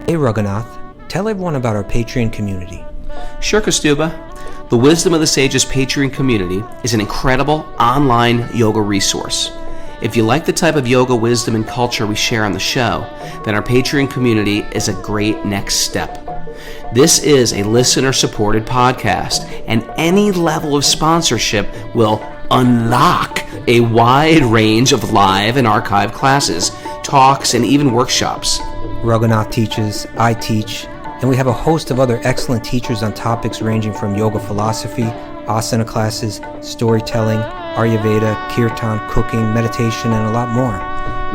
Hey Raghunath, tell everyone about our Patreon community. Sure, Kastuba. The Wisdom of the Sages Patreon community is an incredible online yoga resource. If you like the type of yoga wisdom and culture we share on the show, then our Patreon community is a great next step. This is a listener-supported podcast, and any level of sponsorship will unlock a wide range of live and archived classes, talks, and even workshops. Raghunath teaches, I teach, and we have a host of other excellent teachers on topics ranging from yoga philosophy, asana classes, storytelling, Ayurveda, kirtan, cooking, meditation, and a lot more.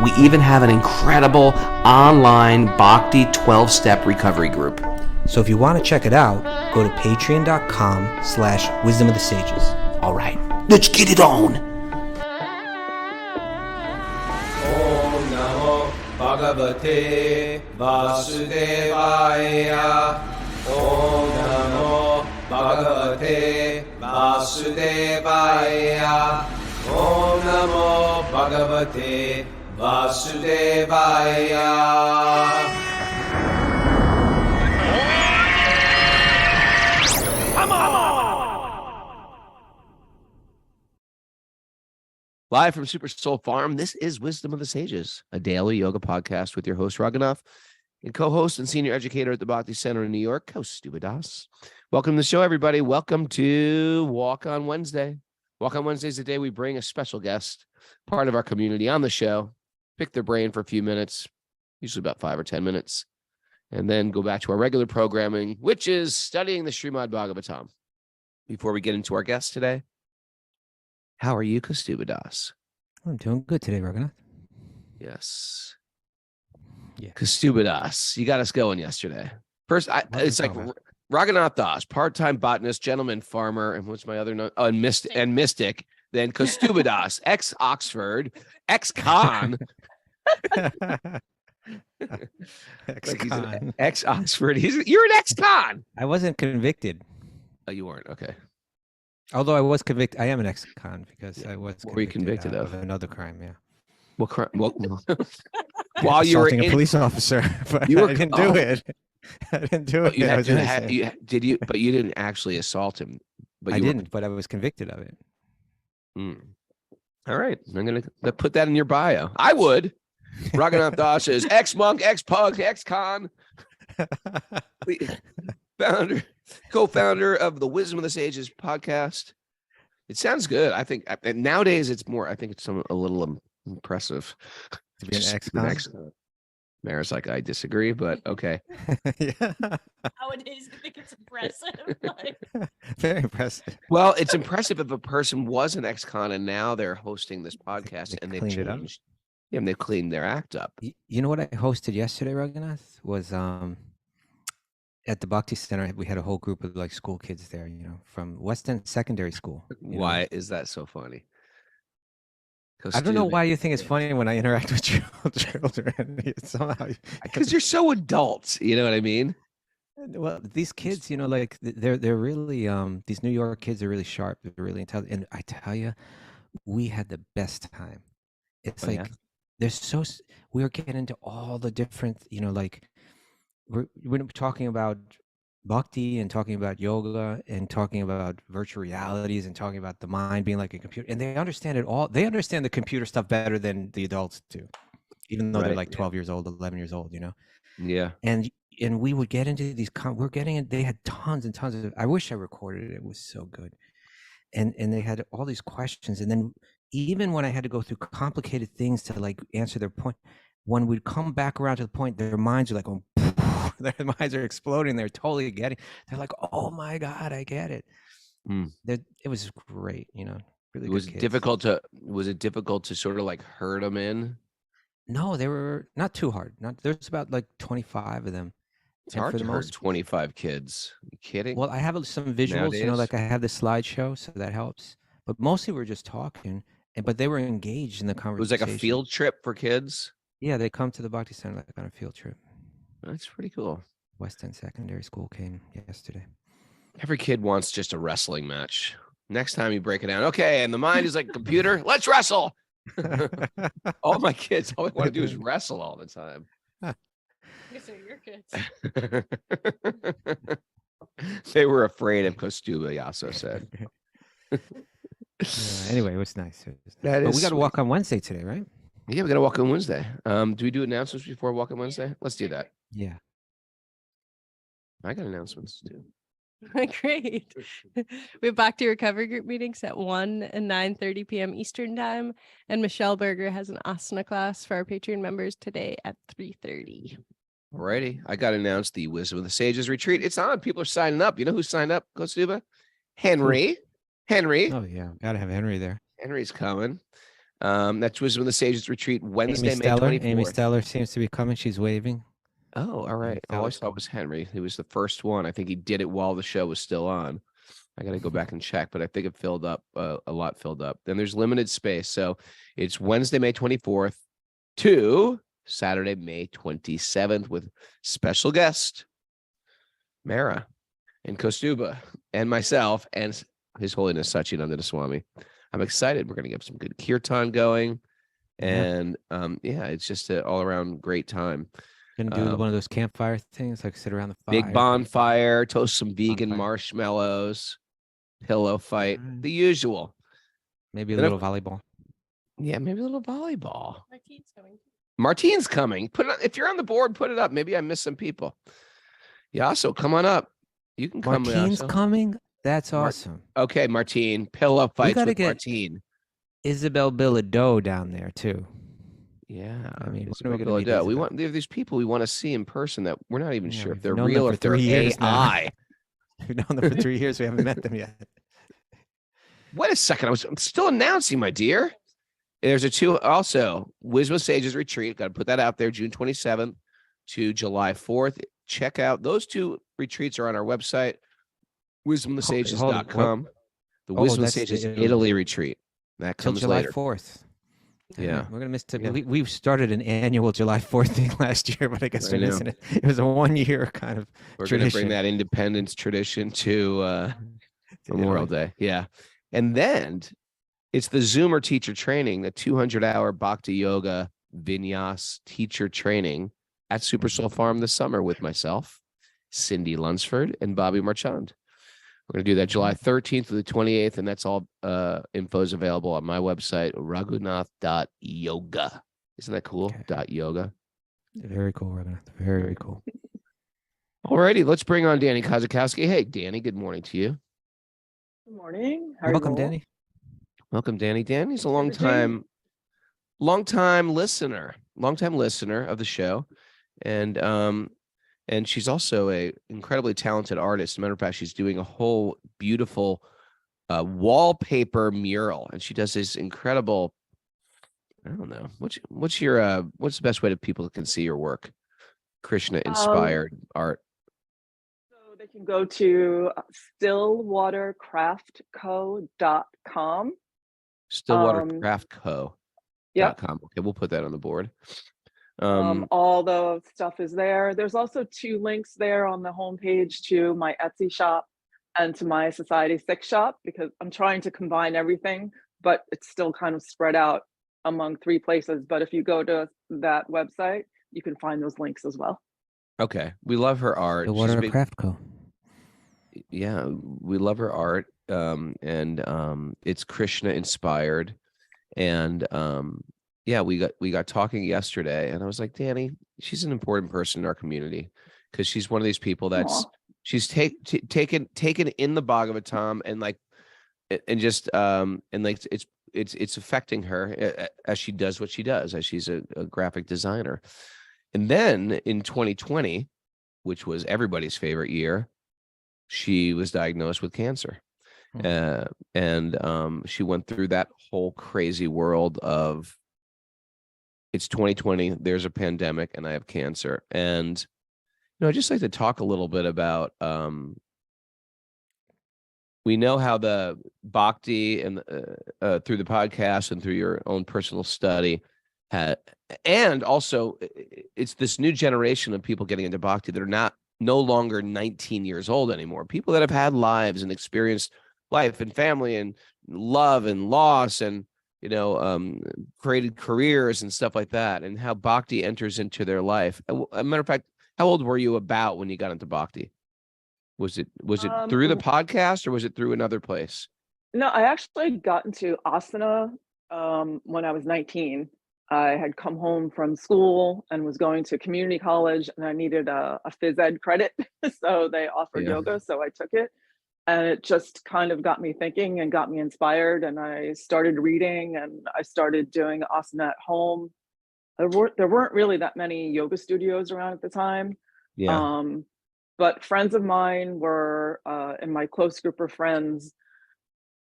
We even have an incredible online Bhakti 12-step recovery group. So if you want to check it out, go to patreon.com/wisdom of the sages. All right, let's get it on. Om Namo Bhagavate Vasudevaya. Om Namo Bhagavate Vasudevaya. Om Namo Bhagavate Vasudevaya. Live from Super Soul Farm, this is Wisdom of the Sages, a daily yoga podcast with your host, Raghunath, and co-host and senior educator at the Bhakti Center in New York, Kaustubha Das. Welcome to the show, everybody. Welcome to Walk on Wednesday. Walk on Wednesday is the day we bring a special guest, part of our community, on the show, pick their brain for a few minutes, usually about 5 or 10 minutes, and then go back to our regular programming, which is studying the Srimad-Bhagavatam. Before we get into our guest today, how are you, Kaustubha Das? I'm doing good today, Raghunath. Yes. Yeah. Kaustubha Das, you got us going yesterday. First, it's like Raghunath Das, part-time botanist, gentleman farmer, and what's my other name? Oh, and mystic. Then Kaustubha Das, ex-Oxford, ex-con. Ex-con. Ex-Oxford. You're an ex-con. I wasn't convicted. Oh, you weren't? Okay. Although I was convicted, I am an ex-con because I was What were you convicted of? Another crime, yeah. What crime? While you were assaulting a police officer, but I didn't do it. I didn't do it. Did you? But you didn't actually assault him. But I didn't. But I was convicted of it. All right, I'm gonna put that in your bio. I would. Raghunath Das is ex-monk, ex-pug, ex-con, co-founder of the Wisdom of the Sages podcast. It sounds good. I think nowadays it's more. I think it's a little impressive to be an ex-con. Mara's like, I disagree, but okay. Yeah. Nowadays, I think it's impressive. Very impressive. Well, it's impressive if a person was an ex-con and now they're hosting this podcast and they've changed. It up. Yeah, and they've cleaned their act up. You know what I hosted yesterday, Raghunath, was at the Bhakti Center. We had a whole group of like school kids there, from West End Secondary School. Why is that so funny? I don't know why you think it's funny when I interact with children. Somehow, because you're so adult. You know what I mean? Well, these kids, like they're really these New York kids are really sharp. They're really intelligent, and I tell you, we had the best time. It's they're so. We were getting into all the different, like we're talking about Bhakti and talking about yoga and talking about virtual realities and talking about the mind being like a computer, and they understand it all. They understand the computer stuff better than the adults do, even though they're like 12 years old, 11 years old, Yeah. And we would get into these. We're getting it. They had tons and tons of. I wish I recorded it. It was so good, and they had all these questions, and then even when I had to go through complicated things to like answer their point, when we'd come back around to the point, their minds are like, oh, their minds are exploding. They're totally getting. They're like, oh my God, I get it. It was great, really. Was it difficult to sort of like herd them in? No, they were not too hard. There's about like 25 of them. It's hard to herd 25 kids. Are you kidding? Well, I have some visuals, Nowadays? like I have the slideshow, so that helps. But mostly we're just talking, but they were engaged in the conversation. It was like a field trip for kids? Yeah, they come to the Bhakti Center like on a field trip. That's pretty cool. West End Secondary School came yesterday. Every kid wants just a wrestling match. Next time you break it down, okay, and the mind is like a computer, let's wrestle. All my kids, all they want to do is wrestle all the time. These are your kids. They were afraid of Kostuba, Yasso said. Anyway, it was nice. That But is we got to sweet. walk on Wednesday today, right? Yeah, we got to walk on Wednesday. Do we do announcements before walk on Wednesday? Let's do that. Yeah. I got announcements too. Great. We have Bhakti Recovery Group meetings at 1 and 9:30 p.m. Eastern Time. And Michelle Berger has an asana class for our Patreon members today at 3:30. Alrighty. I got to announce the Wisdom of the Sages retreat. It's on. People are signing up. You know who signed up, Kostuba? Henry. Henry. Oh, yeah. Got to have Henry there. Henry's coming. That's Wisdom of the Sages retreat Wednesday, Amy May Steller. 24th. Amy Steller seems to be coming. She's waving. Oh, all right. All I saw was Henry. He was the first one. I think he did it while the show was still on. I got to go back and check, but I think it filled up, a lot filled up. Then there's limited space. So it's Wednesday, May 24th to Saturday, May 27th with special guest, Mara and Kostuba and myself and His Holiness Sachinanda Swami. I'm excited. We're going to get some good kirtan going. And it's just an all around great time. Gonna do one of those campfire things, like sit around the fire. Big bonfire, toast some vegan marshmallows, pillow fight, the usual. Maybe a little volleyball. Yeah, maybe a little volleyball. Martine's coming. Martine's coming. Put it on, if you're on the board, put it up. Maybe I missed some people. Yasso, come on up. You can come. Martine's Yasso. coming. That's awesome. Okay, Martine. Pillow fights with Martine. Isabel Bilodeau down there too. Yeah, I mean, we want these people we want to see in person that we're not even sure if they're known real them or for if they're 3 years AI. We've known them for 3 years. We haven't met them yet. Wait a second. I'm still announcing, my dear. There's also Wisdom of Sages retreat. Got to put that out there, June 27th to July 4th. Check out those 2 retreats are on our website, wisdomofthesages.com. The Wisdom of Sages Italy retreat. That comes July later. 4th. Yeah. We're going to miss it. We've started an annual July 4th thing last year, but I guess we're missing it. It was a 1 year kind of We're going to bring that independence tradition to Memorial Day. Yeah. And then it's the Zoomer teacher training, the 200-hour Bhakti Yoga Vinyas teacher training at Super Soul Farm this summer with myself, Cindy Lunsford, and Bobby Marchand. We're going to do that July 13th to the 28th, and that's all info is available on my website, raghunath.yoga. Isn't that cool? Okay. .yoga. Very cool, Raghunath. Very cool. All righty, let's bring on Danny Kozakowski. Hey, Danny, good morning to you. Good morning. Welcome, Danny. Welcome, Danny. Danny's a long time listener of the show, and she's also a incredibly talented artist. As a matter of fact, she's doing a whole beautiful wallpaper mural, and she does this incredible. I don't know what's the best way that people can see your work? Krishna inspired art. So they can go to stillwatercraftco.com. Stillwatercraftco.com. Yeah. Okay, we'll put that on the board. All the stuff is there. There's also 2 links there on the homepage to my Etsy shop and to my Society 6 shop, because I'm trying to combine everything, but it's still kind of spread out among 3 places. But if you go to that website, you can find those links as well. Okay, we love her art. The Watercraft Co. Yeah, we love her art, and it's Krishna inspired, and we got talking yesterday, and I was like, Danny, she's an important person in our community because she's one of these people that's she's taken in the Bhagavatam and it's affecting her as she does what she does, as she's a graphic designer. And then in 2020, which was everybody's favorite year, she was diagnosed with cancer. And she went through that whole crazy world of, it's 2020, there's a pandemic, and I have cancer. And, I'd just like to talk a little bit about, we know how the bhakti and through the podcast and through your own personal study and also it's this new generation of people getting into bhakti that are no longer 19 years old anymore. People that have had lives and experienced life and family and love and loss and, created careers and stuff like that, and how bhakti enters into their life. As a matter of fact, How old were you about when you got into bhakti? Was it through the Um, podcast or was it through another place? No, I actually got into asana when I was 19. I had come home from school and was going to community college, and I needed a phys ed credit. So they offered Yeah. yoga, so I took it. And it just kind of got me thinking and got me inspired. And I started reading and I started doing asana at home. There weren't really that many yoga studios around at the time. Yeah. Um, but friends of mine were in my close group of friends,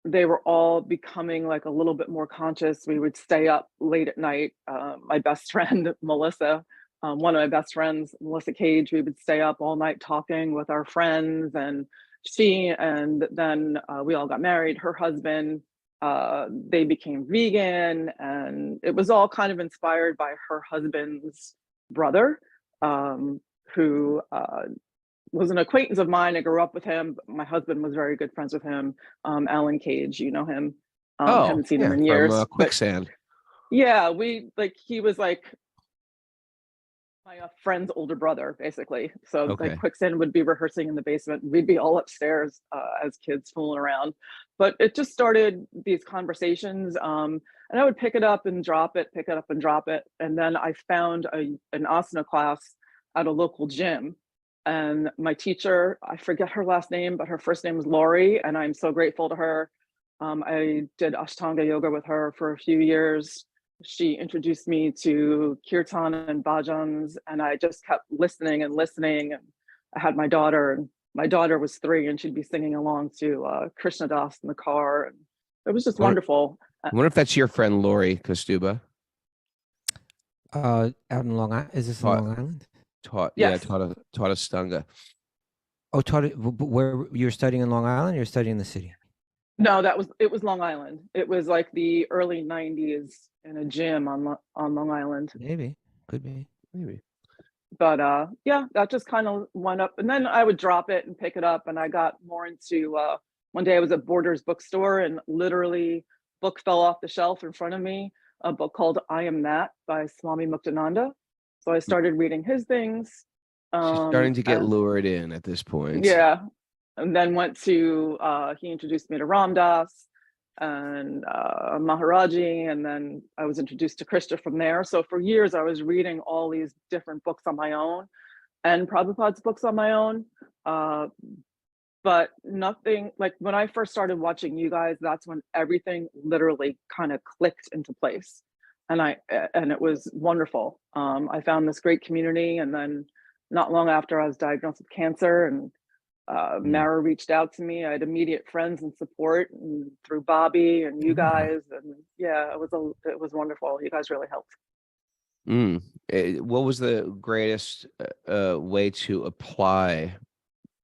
they were all becoming like a little bit more conscious. We would stay up late at night. My best friend, Melissa, one of my best friends, Melissa Cage, we would stay up all night talking with our friends. And then we all got married. Her husband, they became vegan. And it was all kind of inspired by her husband's brother, who was an acquaintance of mine. I grew up with him. But my husband was very good friends with him. Alan Cage, you know him. Oh, Haven't seen him yeah, in from years. But Quicksand. yeah, he was like my friend's older brother, basically. So like Okay. Quicksand would be rehearsing in the basement. We'd be all upstairs as kids fooling around. But it just started these conversations. And I would pick it up and drop it, pick it up and drop it. And then I found an asana class at a local gym. And my teacher, I forget her last name, but her first name was Lori, and I'm so grateful to her. I did Ashtanga yoga with her for a few years. She introduced me to kirtan and bhajans, and I just kept listening and listening. And I had my daughter, and my daughter was 3, and she'd be singing along to Krishna Das in the car. And it was just wonderful. I wonder if that's your friend Lori Kostuba. Out in Long Island. Is this in Long Island? Yes. Taught Ashtanga. Oh, taught it. Where you're studying in Long Island? Or you're studying in the city? No, it was Long Island. It was like the early 90s in a gym on Long Island. Maybe, could be. Maybe. But yeah, that just kind of went up, and then I would drop it and pick it up. And I got more into one day I was at Borders bookstore, and literally book fell off the shelf in front of me, a book called I Am That by Swami Muktananda. So I started reading his things. She's starting to get lured in at this point. Yeah. And then went to he introduced me to Ram Dass and Maharaji, and then I was introduced to Krishna from there. So for years I was reading all these different books on my own and Prabhupada's books on my own. But nothing, like when I first started watching you guys, that's when everything literally kind of clicked into place. And it was wonderful. I found this great community, and then not long after I was diagnosed with cancer, and Mara reached out to me. I had immediate friends and support, and through Bobby and you guys, and yeah, it was wonderful. You guys really helped. What was the greatest way to apply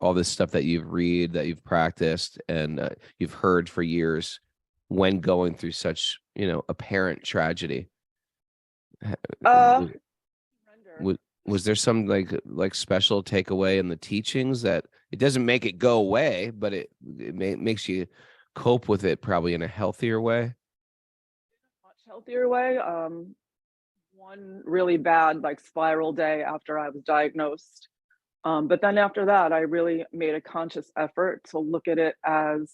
all this stuff that you've read, that you've practiced, and you've heard for years when going through such, apparent tragedy? Was there some like special takeaway in the teachings that it doesn't make it go away, but it makes you cope with it probably in a healthier way? Much healthier way. One really bad like spiral day after I was diagnosed. But then after that, I really made a conscious effort to look at it as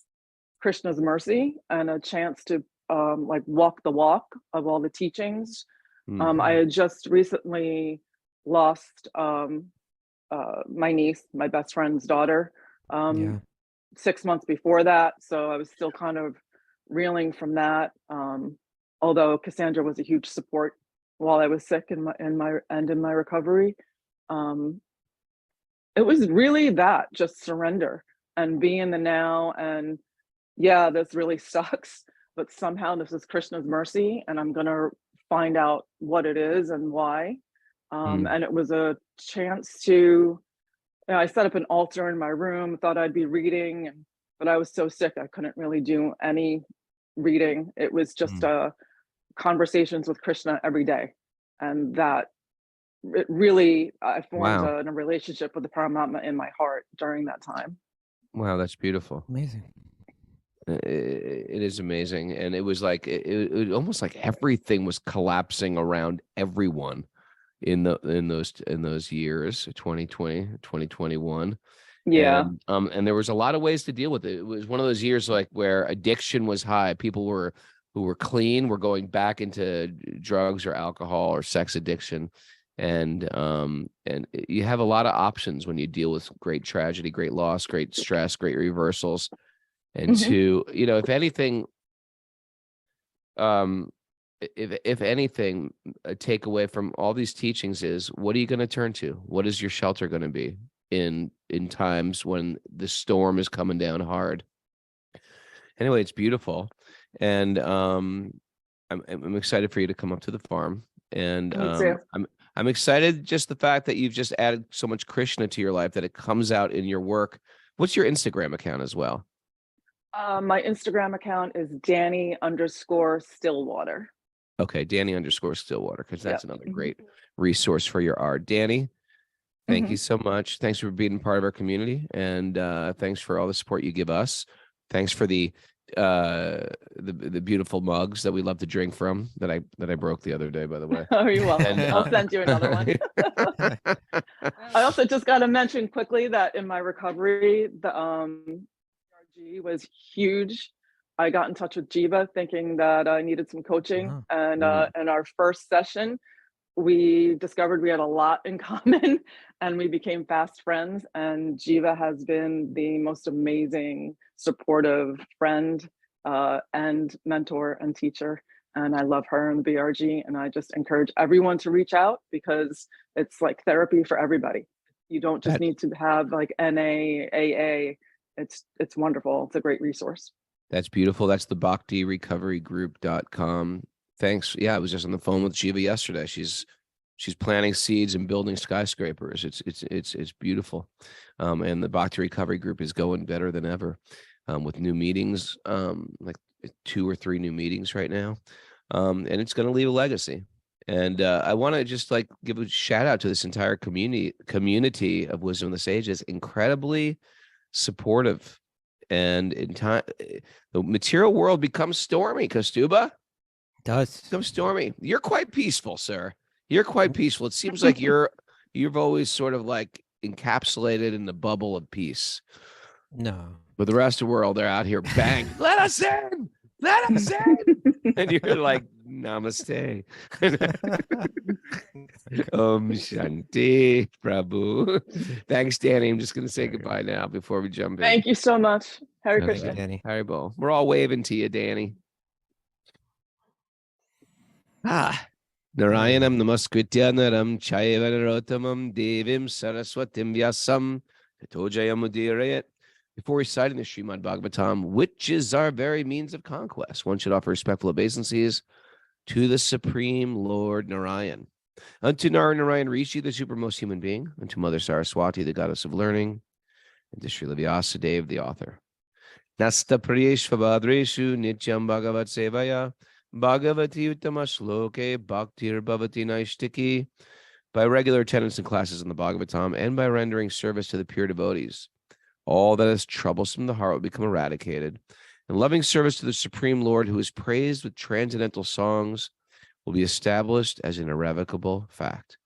Krishna's mercy and a chance to like walk the walk of all the teachings. I had just recently lost my niece, my best friend's daughter, 6 months before that. So I was still kind of reeling from that. Although Cassandra was a huge support while I was sick in my recovery. It was really that, just surrender and be in the now. And yeah, this really sucks, but somehow this is Krishna's mercy, and I'm gonna find out what it is and why. And it was a chance to, I set up an altar in my room, thought I'd be reading, but I was so sick I couldn't really do any reading. It was just conversations with Krishna every day. And that it really, I formed a relationship with the Paramatma in my heart during that time. Wow, that's beautiful. Amazing. It is amazing. And it was like, it almost like everything was collapsing around everyone. in those years, 2020, 2021. Yeah. And there was a lot of ways to deal with it. It was one of those years like where addiction was high. People who were clean were going back into drugs or alcohol or sex addiction. And you have a lot of options when you deal with great tragedy, great loss, great stress, great reversals. And to, if anything, if anything, a takeaway from all these teachings is, what are you going to turn to? What is your shelter going to be in times when the storm is coming down hard? Anyway, it's beautiful. And I'm excited for you to come up to the farm. And Me too. I'm excited just the fact that you've just added so much Krishna to your life, that it comes out in your work. What's your Instagram account as well? My Instagram account is Danny_Stillwater. Okay, Danny_Stillwater, because that's Yep. another great resource for your art. Danny, thank you so much. Thanks for being part of our community, and thanks for all the support you give us. Thanks for the beautiful mugs that we love to drink from, that I broke the other day, by the way. Oh, you're welcome. And, I'll send you another one. I also just got to mention quickly that in my recovery, the PRG was huge. I got in touch with Jiva thinking that I needed some coaching, and in our first session, we discovered we had a lot in common, and we became fast friends. And Jiva has been the most amazing, supportive friend and mentor and teacher. And I love her and the BRG. And I just encourage everyone to reach out, because it's like therapy for everybody. You don't just need to have like NA, AA. It's wonderful. It's a great resource. That's beautiful. That's the bhaktirecoverygroup.com. Thanks. Yeah, I was just on the phone with Jiva yesterday. She's planting seeds and building skyscrapers. It's beautiful. And the Bhakti Recovery Group is going better than ever, with new meetings, like 2 or 3 new meetings right now. And it's going to leave a legacy. And I want to just like give a shout out to this entire community of Wisdom of the Sages. Incredibly supportive. And in time, the material world becomes stormy, Kastuba. Does become stormy. You're quite peaceful, sir. You're quite peaceful. It seems like you've always sort of like encapsulated in the bubble of peace. No. But the rest of the world, they're out here, bang, let us in, let us in. And you're like, namaste. Shanti, Prabhu. Thanks, Danny. I'm just going to say goodbye now before we jump in. Thank you so much. Hare Okay, Krishna. Danny. Haribo. We're all waving to you, Danny. Narayanam namaskritya naram chaiva narotamam devim saraswatim vyasam tatojayam. Before reciting the Srimad-Bhagavatam, which is our very means of conquest, one should offer respectful obeisances to the Supreme Lord Narayan. Unto Narayan Rishi, the supermost human being, unto Mother Saraswati, the goddess of learning, and to Srila Vyasadeva, the author. Nasta priyeshvabhadreshu nityam bhagavat sevaya bhagavati uttama shloke bhaktir bhavati naishtiki. By regular attendance in classes in the Bhagavatam and by rendering service to the pure devotees, all that is troublesome in the heart will become eradicated, and loving service to the Supreme Lord, who is praised with transcendental songs, will be established as an irrevocable fact.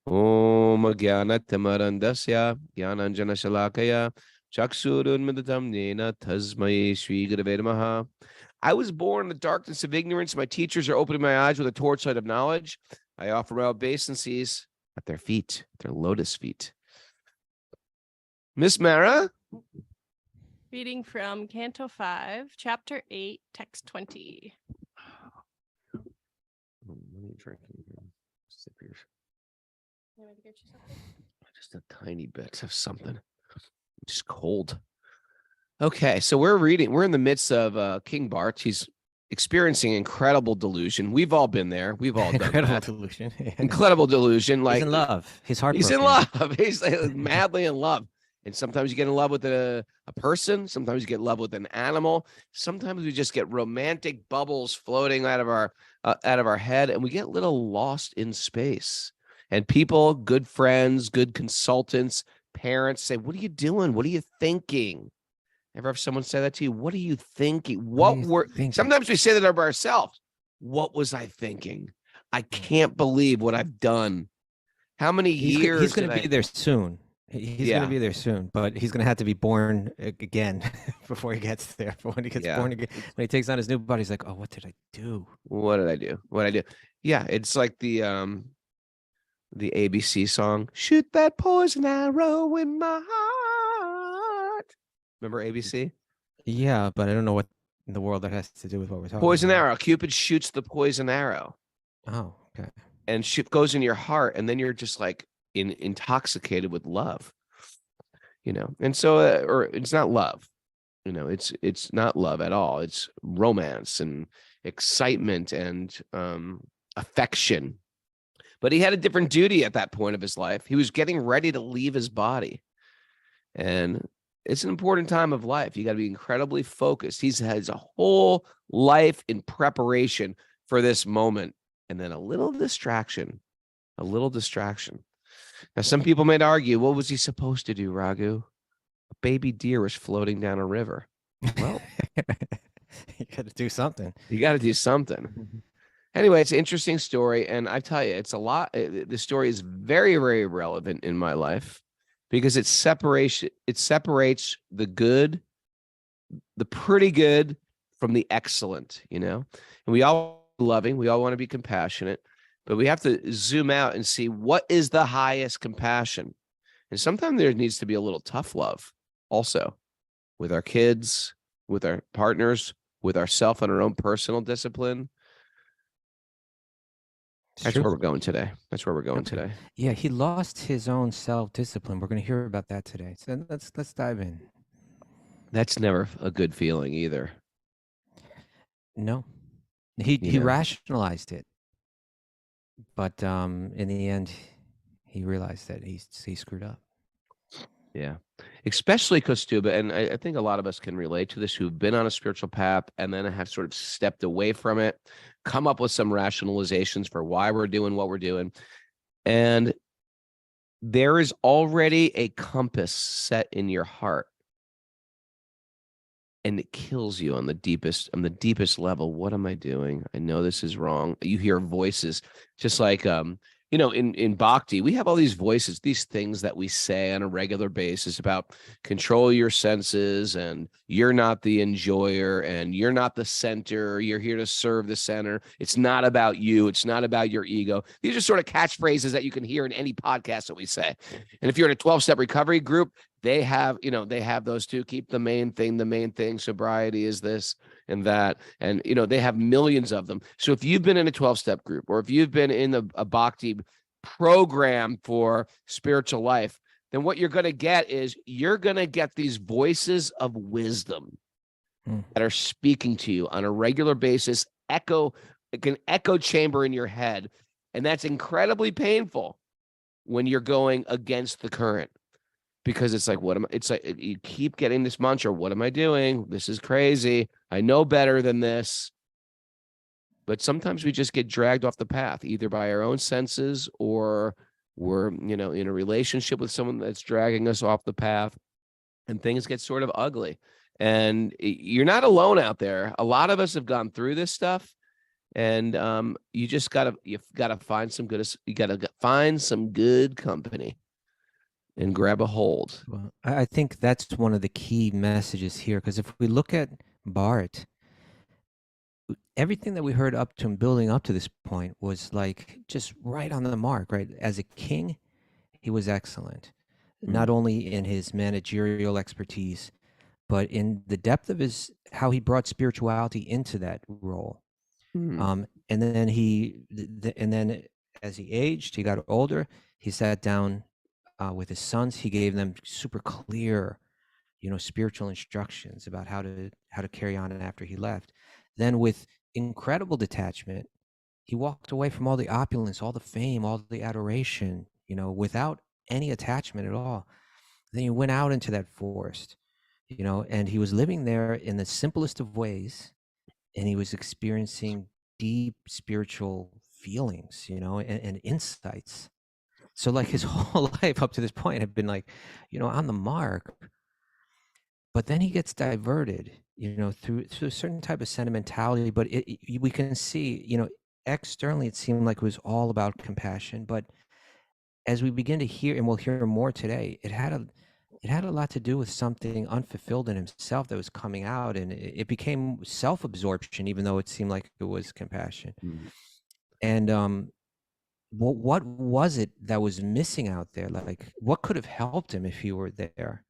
Om Jnanatamarandasya Jnananjana Shalakaya Chaksurunmidatam Nena Tasmai Shri Gurave Namaha. I was born in the darkness of ignorance. My teachers are opening my eyes with a torchlight of knowledge. I offer my obeisances at their feet, their lotus feet. Miss Mara? Reading from Canto 5, Chapter 8, Text 20. Let me drink sip here. You want to get you something? Just a tiny bit of something. Just cold. Okay, so we're in the midst of King Bart. He's experiencing incredible delusion. We've all been there. We've all done Incredible that. delusion. Incredible delusion. Like he's in love. He's heartbroken. He's in love. He's madly in love. And sometimes you get in love with a person. Sometimes you get in love with an animal. Sometimes we just get romantic bubbles floating out of our head, and we get a little lost in space. And people, good friends, good consultants, parents say, "What are you doing? What are you thinking?" Ever have someone say that to you? What are you thinking? Sometimes we say that of ourselves. What was I thinking? I can't believe what I've done. How many He's years going did to be I? there soon. He's going to Yeah, be there soon, but he's going to have to be born again before he gets there. But when he gets yeah. born again, when he takes on his new body, he's like, "Oh, what did I do?" What did I do? What did I do? Yeah, it's like the ABC song, "Shoot that poison arrow in my heart." Remember ABC? Yeah, but I don't know what in the world that has to do with what we're talking Poison about. arrow. Cupid shoots the poison arrow Oh, okay. and goes in your heart, and then you're just like intoxicated with love, And so, or it's not love, it's not love at all. It's romance and excitement and affection. But he had a different duty at that point of his life. He was getting ready to leave his body. And it's an important time of life. You got to be incredibly focused. He's has a whole life in preparation for this moment. And then a little distraction, a little distraction. Now, some people might argue, what was he supposed to do, Raghu? A baby deer was floating down a river. Well, You got to do something. you got to do something. Anyway, it's an interesting story. And I tell you, it's a lot. The story is very, very relevant in my life because it separates the good, the pretty good from the excellent, And we all loving, we all want to be compassionate, but we have to zoom out and see what is the highest compassion. And sometimes there needs to be a little tough love also with our kids, with our partners, with ourselves and our own personal discipline. That's where we're going today. Today. Yeah, he lost his own self-discipline. We're going to hear about that today. So let's dive in. That's never a good feeling either. No, he rationalized it, but in the end, he realized that he screwed up. Yeah, especially Kostuba, and I think a lot of us can relate to this who've been on a spiritual path and then have sort of stepped away from it, come up with some rationalizations for why we're doing what we're doing. And there is already a compass set in your heart. And it kills you on the deepest level. What am I doing? I know this is wrong. You hear voices just like in bhakti, we have all these voices, these things that we say on a regular basis about control your senses and you're not the enjoyer and you're not the center. You're here to serve the center. It's not about you. It's not about your ego. These are sort of catchphrases that you can hear in any podcast that we say. And if you're in a 12-step recovery group, they have those two. Keep the main thing. Sobriety is this and that. And, they have millions of them. So if you've been in a 12-step group or if you've been in a bhakti program for spiritual life, then what you're going to get is you're going to get these voices of wisdom that are speaking to you on a regular basis, like an echo chamber in your head. And that's incredibly painful when you're going against the current. Because it's like, it's like you keep getting this mantra. What am I doing? This is crazy. I know better than this. But sometimes we just get dragged off the path, either by our own senses or we're, in a relationship with someone that's dragging us off the path and things get sort of ugly. And you're not alone out there. A lot of us have gone through this stuff. And you've got to find some good company. And grab a hold. Well, I think that's one of the key messages here, because if we look at Bart, everything that we heard up to him building up to this point was like just right on the mark, right? As a king, he was excellent, not only in his managerial expertise, but in the depth of how he brought spirituality into that role. And then as he aged, he got older, he sat down with his sons. He gave them super clear, spiritual instructions about how to carry on after he left. Then with incredible detachment, he walked away from all the opulence, all the fame, all the adoration, without any attachment at all. Then he went out into that forest, and he was living there in the simplest of ways, and he was experiencing deep spiritual feelings, and insights. So like his whole life up to this point had been like, on the mark. But then he gets diverted, through a certain type of sentimentality. But we can see, externally, it seemed like it was all about compassion. But as we begin to hear, and we'll hear more today, it had a lot to do with something unfulfilled in himself that was coming out, and it became self-absorption, even though it seemed like it was compassion. And what was it that was missing out there? Like, what could have helped him if he were there?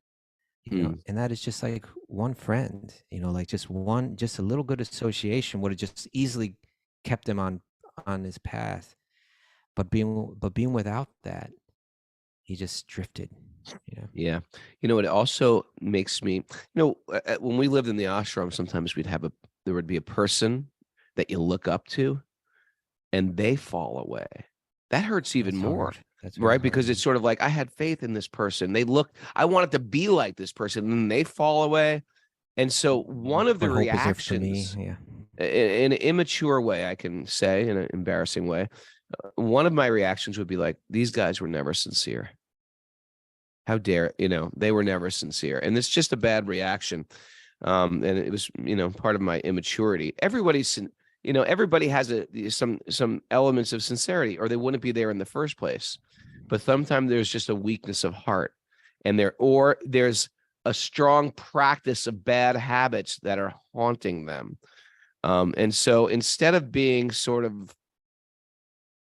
And that is just like one friend, like just a little good association would have just easily kept him on his path. But being without that, he just drifted. Yeah. It also makes me, when we lived in the ashram, sometimes there would be a person that you look up to and they fall away. That hurts even That's more. hard. That's very Right. hard. Because it's sort of like I had faith in this person. I wanted to be like this person, and they fall away. And so one of the What hope is there for me? reactions, Yeah. in an immature way, I can say, in an embarrassing way, one of my reactions would be like, these guys were never sincere. How dare, they were never sincere. And it's just a bad reaction. And it was, part of my immaturity. Everybody has some elements of sincerity, or they wouldn't be there in the first place. But sometimes there's just a weakness of heart, and there's a strong practice of bad habits that are haunting them. And so instead of being sort of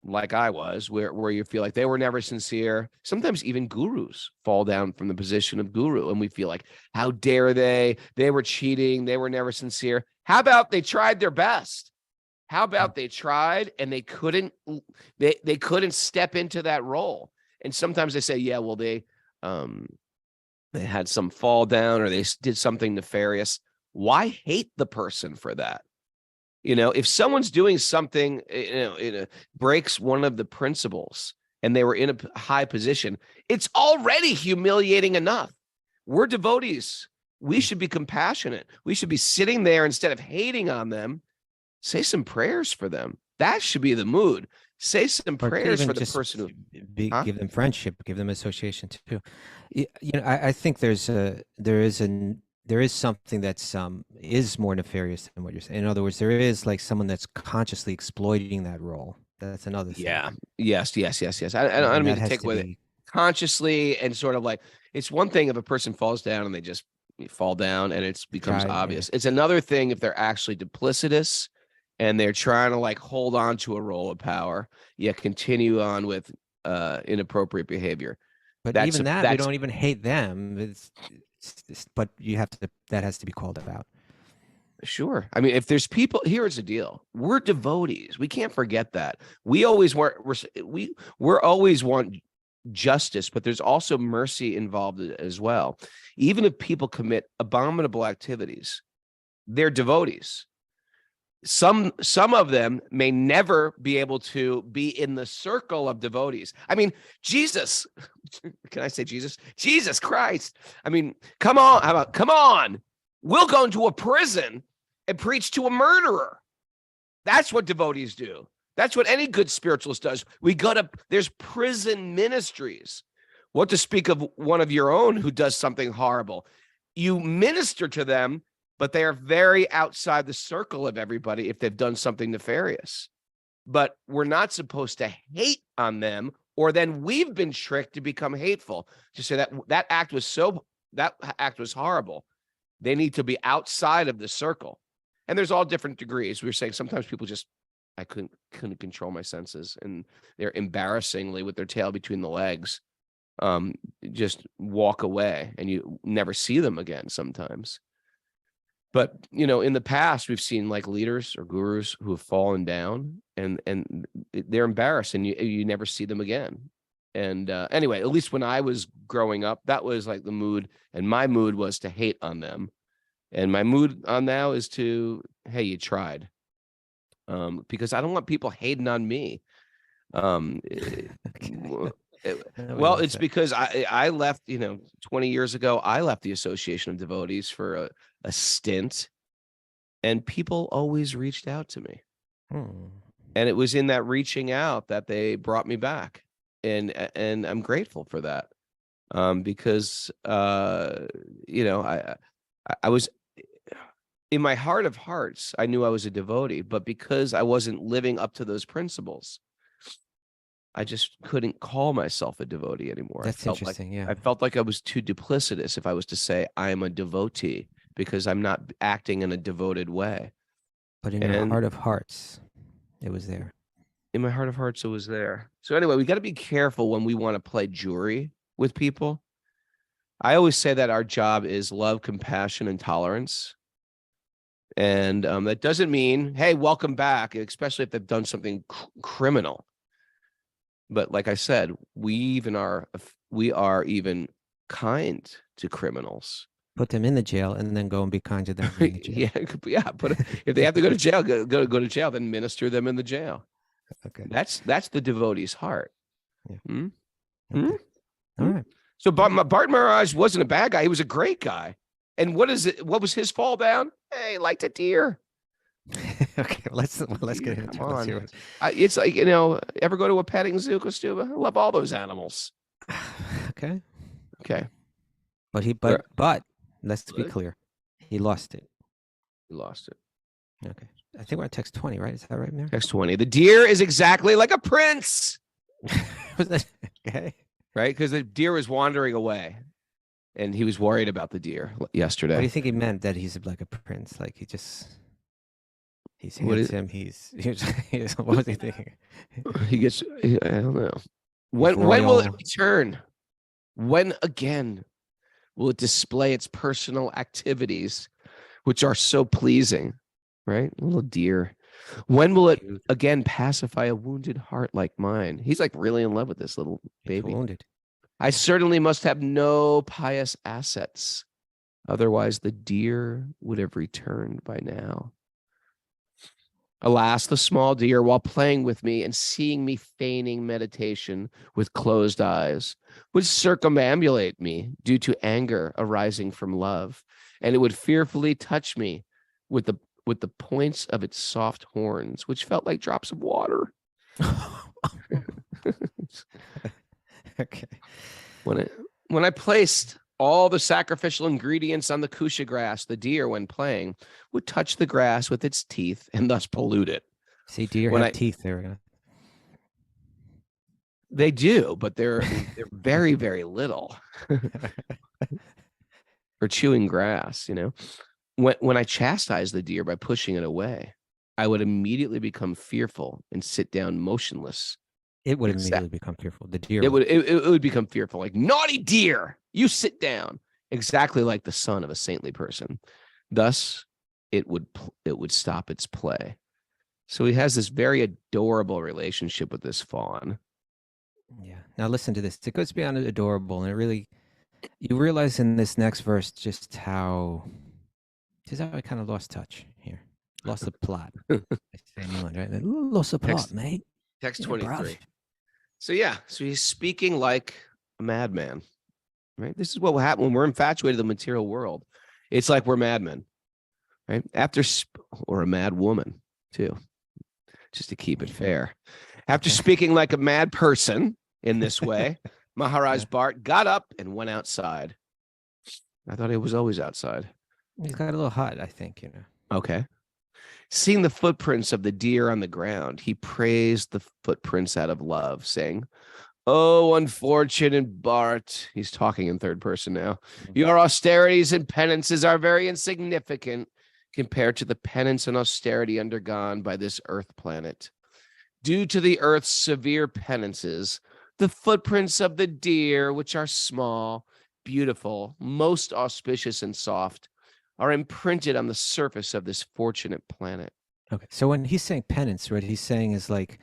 like I was, where you feel like they were never sincere, sometimes even gurus fall down from the position of guru, and we feel like, how dare they? They were cheating. They were never sincere. How about they tried their best? How about they tried and they couldn't step into that role? And sometimes they say, yeah, well, they had some fall down, or they did something nefarious. Why hate the person for that? If someone's doing something, breaks one of the principles, and they were in a high position, it's already humiliating enough. We're devotees. We should be compassionate. We should be sitting there instead of hating on them. Say some prayers for them. That should be the mood. Say some prayers for the person who give them friendship, give them association too. I think there is something that's is more nefarious than what you're saying. In other words, there is like someone that's consciously exploiting that role. That's another thing. Yeah. Yes. I don't mean to take away consciously, and sort of like, it's one thing if a person falls down and they just fall down and it becomes obvious. Yeah. It's another thing if they're actually duplicitous and they're trying to like hold on to a role of power, yet continue on with inappropriate behavior. But even that, we don't even hate them. But that has to be called out. Sure. I mean, if there's people, here's the deal. We're devotees. We can't forget that. We're always want justice, but there's also mercy involved as well. Even if people commit abominable activities, they're devotees. Some of them may never be able to be in the circle of devotees. I mean, Jesus, can I say Jesus? Jesus Christ. I mean, come on. We'll go into a prison and preach to a murderer. That's what devotees do. That's what any good spiritualist does. There's prison ministries. What to speak of one of your own who does something horrible? You minister to them, but they are very outside the circle of everybody if they've done something nefarious. But we're not supposed to hate on them, or then we've been tricked to become hateful. To say that act was horrible. They need to be outside of the circle. And there's all different degrees. We were saying sometimes people I couldn't control my senses, and they're embarrassingly with their tail between the legs, just walk away, and you never see them again sometimes. But, in the past, we've seen like leaders or gurus who have fallen down, and they're embarrassed, and you never see them again. And anyway, at least when I was growing up, that was like the mood, and my mood was to hate on them. And my mood on now is to, hey, you tried. Because I don't want people hating on me. Well, it's because I left, 20 years ago, I left the Association of Devotees for a stint, and people always reached out to me. And it was in that reaching out that they brought me back. And I'm grateful for that. Because, I was, in my heart of hearts, I knew I was a devotee, but because I wasn't living up to those principles, I just couldn't call myself a devotee anymore. That's interesting. Yeah. I felt like I was too duplicitous if I was to say I am a devotee, because I'm not acting in a devoted way. But in your heart of hearts, it was there. In my heart of hearts, it was there. So anyway, we got to be careful when we want to play jury with people. I always say that our job is love, compassion, and tolerance. And that doesn't mean, hey, welcome back, especially if they've done something criminal. But like I said, we are even kind to criminals. Put them in the jail and then go and be kind to them in the jail. yeah. But if they have to go to jail, go to jail, then minister them in the jail. Okay. That's the devotee's heart. Yeah. Hmm? Okay. Hmm? All right. So Bart Maharaj wasn't a bad guy. He was a great guy. And what was his fall down? Hey, like a deer. Okay, let's get into Come on. it. It's like, ever go to a petting zoo, Kostuba? I love all those animals. Okay. Okay. But let's be clear. He lost it. He lost it. Okay. I think we're at text 20, right? Is that right, Mayor? Text 20. The deer is exactly like a prince. Okay. Right? Because the deer was wandering away. And he was worried about the deer yesterday. What do you think he meant? That he's like a prince? Like he's handsome. What was he thinking? I don't know. When will it return? When again will it display its personal activities, which are so pleasing? Right? Little deer. When will it again pacify a wounded heart like mine? He's like really in love with this little baby. He's wounded. I certainly must have no pious assets. Otherwise, the deer would have returned by now. Alas, the small deer, while playing with me and seeing me feigning meditation with closed eyes, would circumambulate me due to anger arising from love, and it would fearfully touch me with the points of its soft horns, which felt like drops of water. Okay. When I placed all the sacrificial ingredients on the kusha grass, the deer, when playing, would touch the grass with its teeth and thus pollute it. See, deer have teeth. They do, but they're very, very little for chewing grass. When I chastised the deer by pushing it away, I would immediately become fearful and sit down motionless. It would immediately become fearful. The deer. It would become fearful, like, naughty deer, you sit down. Exactly like the son of a saintly person. Thus, it would stop its play. So he has this very adorable relationship with this fawn. Yeah. Now listen to this. It goes beyond adorable, and it really, you realize in this next verse just how I kind of lost touch here. Lost the plot. I say in England, right? Lost the plot, mate. Text 23. So he's speaking like a madman, right? This is what will happen when we're infatuated with the material world. It's like we're madmen, right? Or a mad woman too, just to keep it fair. After speaking like a mad person in this way, Maharaj Bart got up and went outside. I thought he was always outside. He's got a little hot, I think, Okay. Seeing the footprints of the deer on the ground, he praised the footprints out of love, saying, "Oh, unfortunate Bart," he's talking in third person now, "your austerities and penances are very insignificant compared to the penance and austerity undergone by this earth planet. Due to the earth's severe penances, the footprints of the deer, which are small, beautiful, most auspicious and soft, are imprinted on the surface of this fortunate planet." Okay. So when he's saying penance, what he's saying is like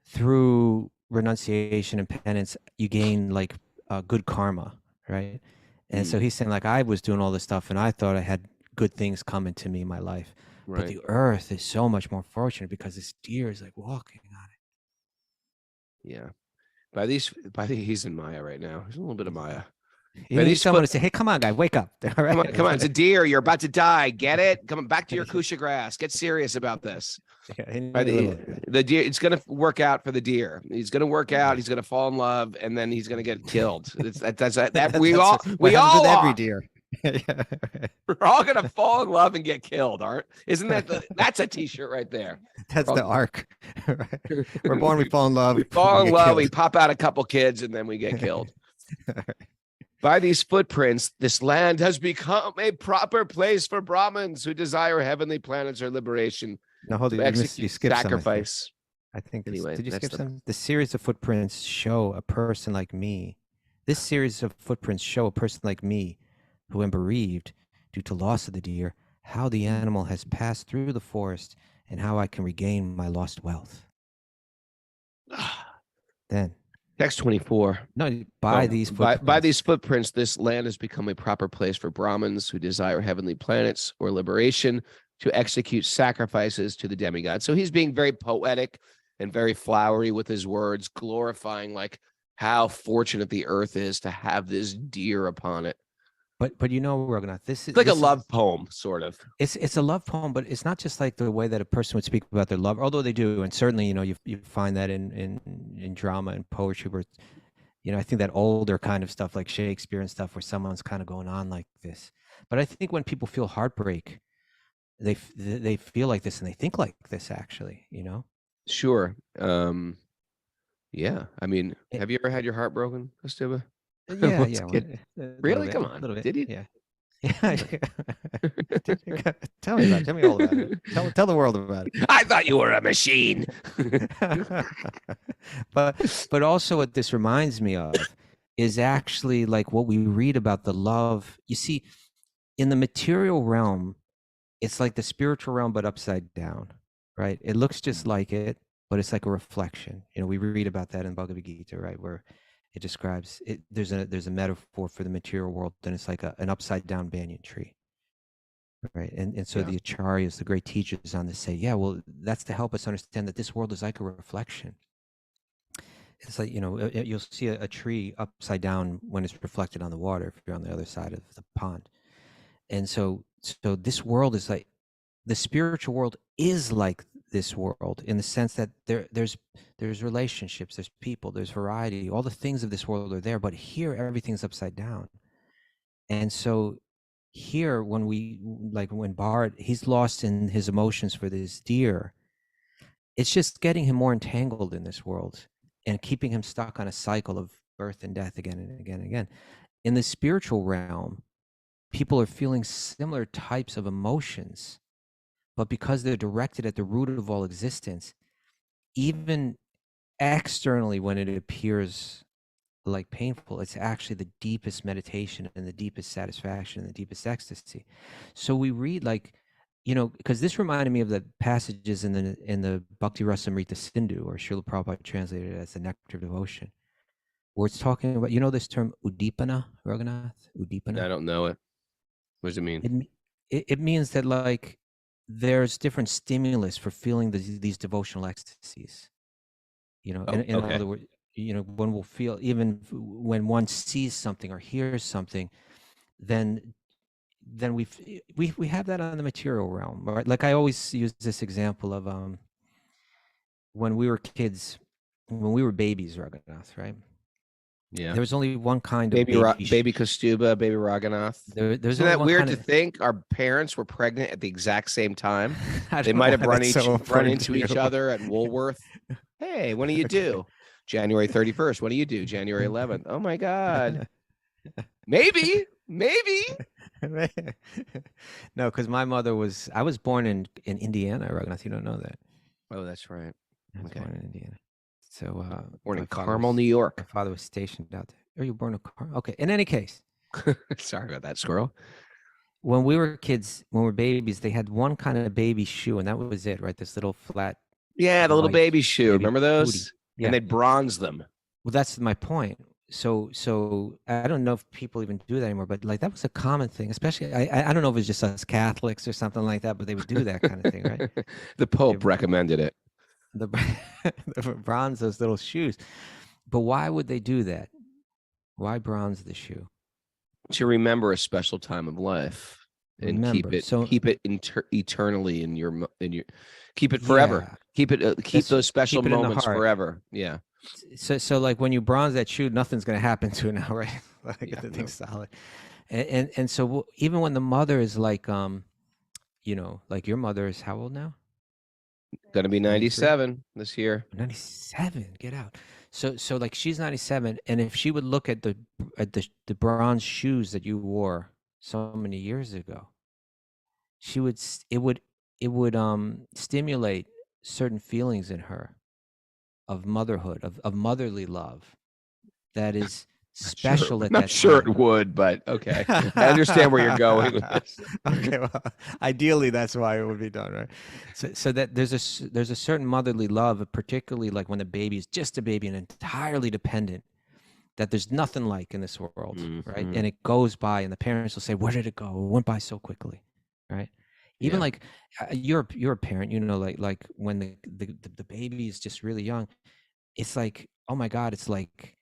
through renunciation and penance, you gain like good karma, right? And so he's saying like, I was doing all this stuff and I thought I had good things coming to me in my life. Right. But the earth is so much more fortunate because this deer is like walking on it. Yeah. He's in Maya right now. He's a little bit of Maya. You need someone to say, "Hey, come on, guy, wake up!" All right? Come on, it's a deer. You're about to die. Get it? Come back to your kusha grass. Get serious about this. The deer. It's gonna work out for the deer. He's gonna work out. He's gonna fall in love, and then he's gonna get killed. We all with every deer. We're all gonna fall in love and get killed, aren't? Isn't that that's a t-shirt right there? That's the arc. Right? We're born, we fall in love. We fall in get love, killed. we pop out a couple kids, and then we get killed. By these footprints, this land has become a proper place for Brahmins who desire heavenly planets or liberation. No, hold To it. You execute skipped some, sacrifice. I think. Anyway, Did you that's skip some? The series of footprints show a person like me. This series of footprints show a person like me who am bereaved due to loss of the deer, how the animal has passed through the forest, and how I can regain my lost wealth. Then Text 24. no, by these footprints. By these footprints, this land has become a proper place for Brahmins who desire heavenly planets or liberation to execute sacrifices to the demigod. So he's being very poetic and very flowery with his words, glorifying like how fortunate the earth is to have this deer upon it. But you know, Raghunath, this is like a love poem, sort of. It's a love poem, but it's not just like the way that a person would speak about their love, although they do, and certainly, you know, you find that in drama and poetry, where, you know, I think that older kind of stuff like Shakespeare and stuff, where someone's kind of going on like this. But I think when people feel heartbreak, they feel like this and they think like this, actually, you know. Sure. Yeah. I mean, have you ever had your heart broken, Costuba? Yeah, yeah. Really? Come on. A little bit. Did you? Yeah. Yeah. Tell me about it. Tell me all about it. Tell the world about it. I thought you were a machine. but also what this reminds me of is actually like what we read about the love. You see, in the material realm, it's like the spiritual realm, but upside down, right? It looks just like it, but it's like a reflection. You know, we read about that in Bhagavad Gita, right? Where it describes it. There's a metaphor for the material world, and it's like an upside down banyan tree, right? And so the acharyas, the great teachers on this, say, yeah, well, that's to help us understand that this world is like a reflection. It's like, you know, you'll see a tree upside down when it's reflected on the water if you're on the other side of the pond. And so this world is like, the spiritual world is like this world in the sense that there's relationships, there's people, there's variety, all the things of this world are there, but here everything's upside down. And so here, when Bart, he's lost in his emotions for this deer, it's just getting him more entangled in this world and keeping him stuck on a cycle of birth and death again and again and again. In the spiritual realm, people are feeling similar types of emotions, but because they're directed at the root of all existence, even externally when it appears like painful, it's actually the deepest meditation and the deepest satisfaction and the deepest ecstasy. So we read, like, you know, because this reminded me of the passages in the Bhakti Rasamrita Sindhu, or Srila Prabhupada translated it as the nectar of devotion, where it's talking about, you know, this term udipana, Raghunath? Udipana? I don't know it. What does it mean? It means that, like, there's different stimulus for feeling these devotional ecstasies, you know. In other words, you know, when we'll feel, even when one sees something or hears something, then we have that on the material realm, right? Like I always use this example of when we were kids, when we were babies, Raghunath, right? Yeah. There was only one kind baby of baby Kastuba, baby Raghunath. Isn't that weird to think our parents were pregnant at the exact same time? They might have run into each other at Woolworth. Hey, when do you do? January 31st. What do you do? January 11th. Oh my God. Maybe. No, because my mother I was born in Indiana, Raghunath. You don't know that. Oh, that's right. I was born in Indiana. So born in Carmel, New York. My father was stationed out there. Are you born in Carmel? Okay. In any case. Sorry about that, squirrel. When we were kids, when we were babies, they had one kind of baby shoe, and that was it, right? This little flat. Yeah, the little baby shoe. Remember those? Yeah. And they'd bronze them. Well, that's my point. So I don't know if people even do that anymore, but like that was a common thing, especially I don't know if it's just us Catholics or something like that, but they would do that kind of thing, right? The Pope recommended it. The bronze those little shoes. But why would they do that? Why bronze the shoe? To remember a special time of life and keep it eternally in your keep it forever. Yeah. Keep those special moments forever. Yeah. So like when you bronze that shoe, nothing's going to happen to it now, right? Like the thing's solid. And so even when the mother is like, you know, like your mother is how old now? Gonna be 93? 97 this year. 97, get out. So like she's 97, and if she would look at the bronze shoes that you wore so many years ago, she would it would stimulate certain feelings in her of motherhood, of motherly love that is special at Not that sure time. it would, but okay. I understand where you're going with this. Okay, well, ideally that's why it would be done, right? So that there's a certain motherly love, particularly like when the baby is just a baby and entirely dependent, that there's nothing like in this world, right? Mhm. And it goes by, and the parents will say, "Where did it go? It went by so quickly," right? Even Yeah. like you're a parent, you know, like when the baby is just really young, it's like, oh my God, it's like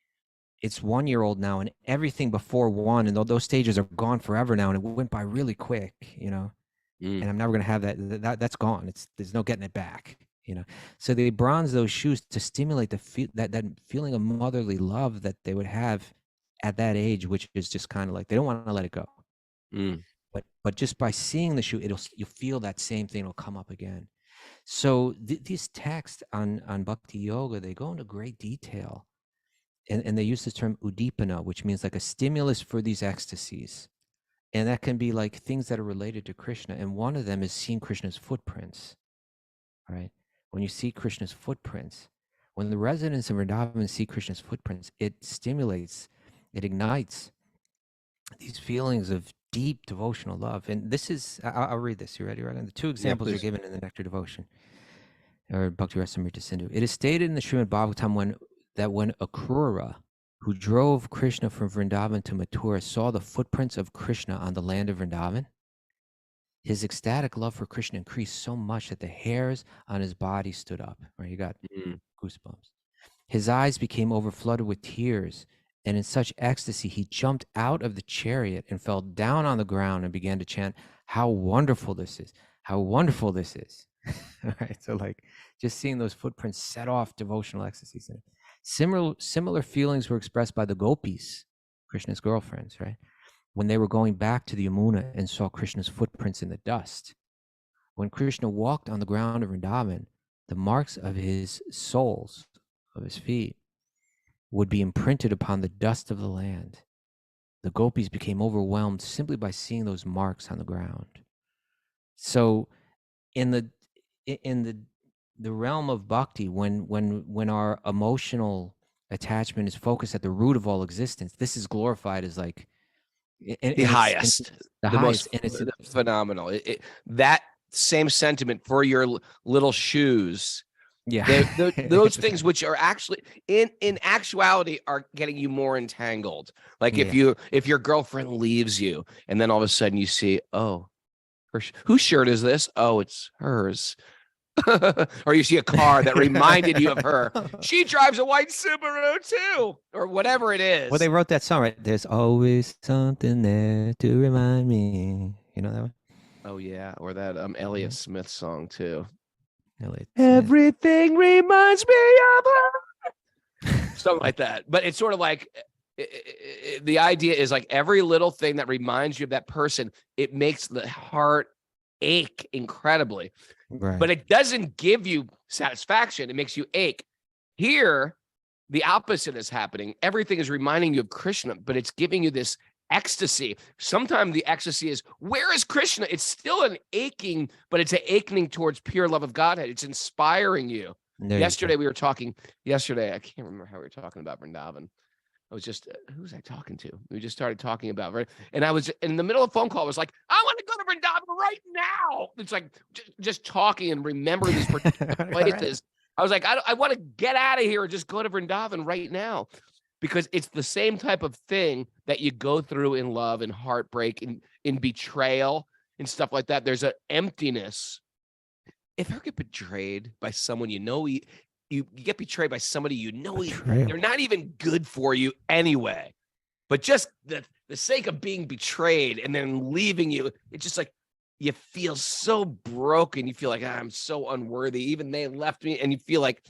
it's 1 year old now, and everything before one, and those stages are gone forever now, and it went by really quick, you know. Mm. And I'm never gonna have that's gone. There's no getting it back, you know. So they bronze those shoes to stimulate that feeling of motherly love that they would have at that age, which is just kind of like they don't want to let it go. Mm. But just by seeing the shoe, you'll feel that same thing will come up again. So these texts on bhakti yoga, they go into great detail, and they use the term udipana, which means like a stimulus for these ecstasies. And that can be like things that are related to Krishna. And one of them is seeing Krishna's footprints, right? When you see Krishna's footprints, when the residents of Vrindavan see Krishna's footprints, it stimulates, it ignites these feelings of deep devotional love. And this is, I'll read this. You ready, Raghan? The two examples are please. given in the Nectar Devotion, or Bhakti Rasamrita Sindhu. It is stated in the Srimad-Bhagavatam that when Akrura, who drove Krishna from Vrindavan to Mathura, saw the footprints of Krishna on the land of Vrindavan, his ecstatic love for Krishna increased so much that the hairs on his body stood up. Right, you got goosebumps. His eyes became overflooded with tears, and in such ecstasy, he jumped out of the chariot and fell down on the ground and began to chant, "How wonderful this is! How wonderful this is!" All right, so like just seeing those footprints set off devotional ecstasies in it. Similar feelings were expressed by the gopis, Krishna's girlfriends, right? When they were going back to the Yamuna and saw Krishna's footprints in the dust. When Krishna walked on the ground of Vrindavan, the marks of his soles, of his feet, would be imprinted upon the dust of the land. The gopis became overwhelmed simply by seeing those marks on the ground. So in the realm of bhakti, when our emotional attachment is focused at the root of all existence, this is glorified as like The highest, the most highest, and it's phenomenal. That same sentiment for your little shoes. yeah. Those things which are actually in actuality are getting you more entangled. Like if your girlfriend leaves you, and then all of a sudden you see, oh, whose shirt is this? Oh, it's hers. Or you see a car that reminded you of her. She drives a white Subaru too, or whatever it is. Well, they wrote that song, right? There's always something there to remind me. You know that one? Oh yeah, or that Elliott Smith song too. Elliott Everything reminds me of her. Something like that. But it's sort of like the idea is like every little thing that reminds you of that person, it makes the heart ache incredibly. Right. But it doesn't give you satisfaction. It makes you ache. Here, the opposite is happening. Everything is reminding you of Krishna, but it's giving you this ecstasy. Sometimes the ecstasy is, where is Krishna? It's still an aching, but it's an aching towards pure love of Godhead. It's inspiring you. Yesterday, we were talking, I can't remember how we were talking about Vrindavan. I was just, who was I talking to? We just started talking about, right? And I was in the middle of a phone call. I was like, I want to go to Vrindavan right now. It's like just talking and remember these particular places. Right. I was like, I want to get out of here and just go to Vrindavan right now, because it's the same type of thing that you go through in love and heartbreak and in betrayal and stuff like that. There's an emptiness. If you get betrayed by someone you get betrayed by somebody they're not even good for you anyway, but just the sake of being betrayed and then leaving you, it's just like you feel so broken. You feel like I'm so unworthy. Even they left me, and you feel like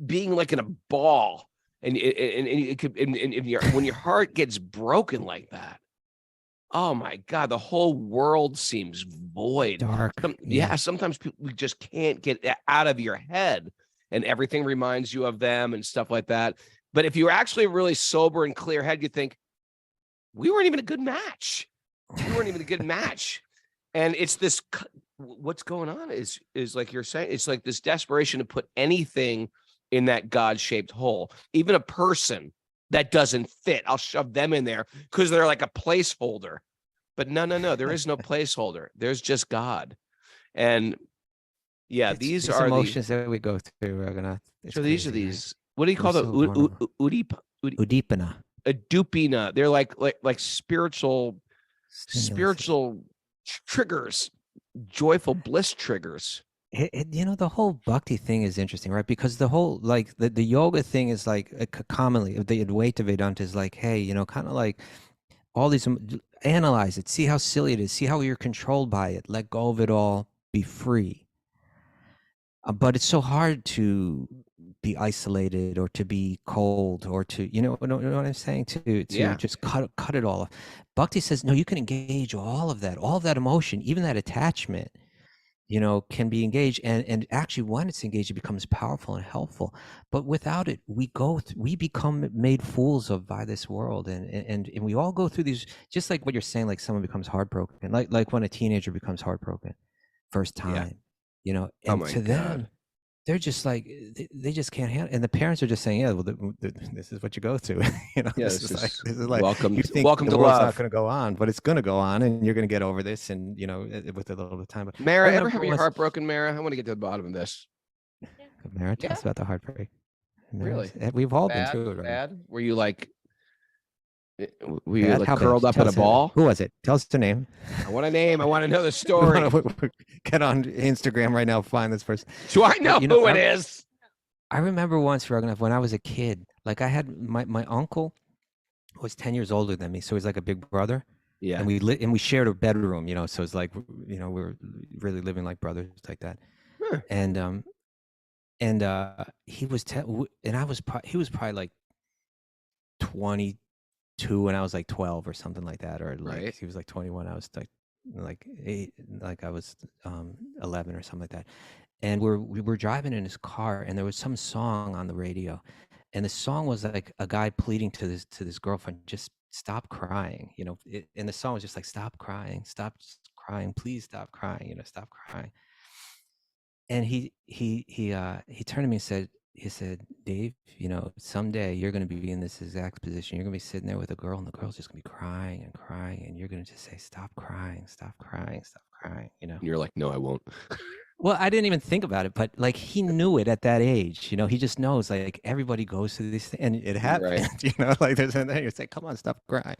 being like in a ball, and it could when your heart gets broken like that, oh my God, the whole world seems void. Dark. Sometimes we just can't get out of your head, and everything reminds you of them and stuff like that. But if you're actually really sober and clear head, you think, we weren't even a good match. We weren't even a good match. And it's this, what's going on is like you're saying, it's like this desperation to put anything in that God-shaped hole, even a person that doesn't fit. I'll shove them in there because they're like a placeholder. But no, there is no placeholder. There's just God. And yeah, these are emotions that we go through, Raghunath. So these are these, right? What do you call them? Udipana. Adupina. They're like spiritual triggers, joyful bliss triggers. The whole bhakti thing is interesting, right? Because the whole like the yoga thing is like commonly the Advaita Vedanta is like, hey, kind of like all these, analyze it, see how silly it is, see how you're controlled by it, let go of it all, be free. But it's so hard to be isolated or to be cold or to, you know what I'm saying? To just cut it all off. Bhakti says, no, you can engage all of that emotion, even that attachment, can be engaged. And actually when it's engaged, it becomes powerful and helpful. But without it, we become made fools of by this world. And we all go through these, just like what you're saying, like someone becomes heartbroken, like when a teenager becomes heartbroken first time, and to them, they're just like, they just can't handle it. And the parents are just saying, yeah, well, this is what you go through. This is like welcome you think welcome the to world's love. not going to go on, but it's going to go on, and you're going to get over this, and with a little bit of time. Mara, ever have your heart broken, Mara? I want to get to the bottom of this. Mara, tell us about the heartbreak. Really? We've all been through it, right? Bad? Were you like curled up in a ball? Who was it? Tell us the name. I want a name. I want to know the story. Get on Instagram right now. Find this person. Do I know who it is? I remember once, Raghunath, when I was a kid, like I had my uncle was 10 years older than me, so he's like a big brother. Yeah. And we shared a bedroom, so it's like, we were really living like brothers like that. Huh. And he was he was probably like 22 and I was like 12 or something like that, or like right. He was like 21, I was like 8, like I was 11 or something like that. And we were driving in his car, and there was some song on the radio, and the song was like a guy pleading to this girlfriend, just stop crying, and the song was just like, stop crying, please stop crying, stop crying. And he turned to me and said, Dave, someday you're going to be in this exact position. You're going to be sitting there with a girl, and the girl's just going to be crying and crying, and you're going to just say, stop crying, stop crying, stop crying. And you're like, no, I won't. Well, I didn't even think about it, but like he knew it at that age, he just knows, like everybody goes through these things, and it happens, right. Like there's an you say, come on, stop crying,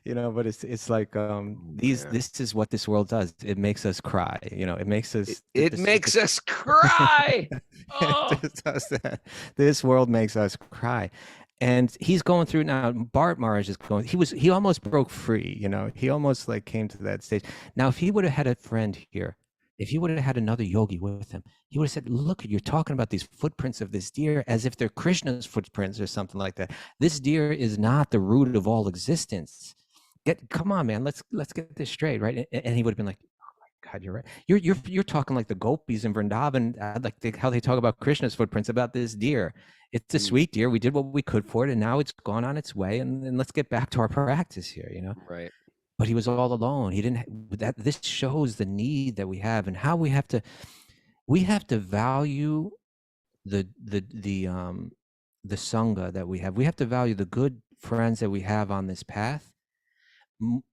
but it's like this is what this world does. It makes us cry, it makes us makes us cry. Oh. It does that. This world makes us cry. And he's going through now. Bart Maharaj is going. He almost broke free. He almost like came to that stage. Now, if he would have had a friend here, if he would have had another yogi with him, he would have said, look, you're talking about these footprints of this deer as if they're Krishna's footprints or something like that. This deer is not the root of all existence. Come on, man, let's get this straight, right? And he would have been like, oh my God, you're right. You're talking like the gopis in Vrindavan, how they talk about Krishna's footprints about this deer. It's a sweet deer. We did what we could for it, and now it's gone on its way. And let's get back to our practice here, Right. But he was all alone. He didn't. This shows the need that we have, and how we have to value the sangha that we have. We have to value the good friends that we have on this path.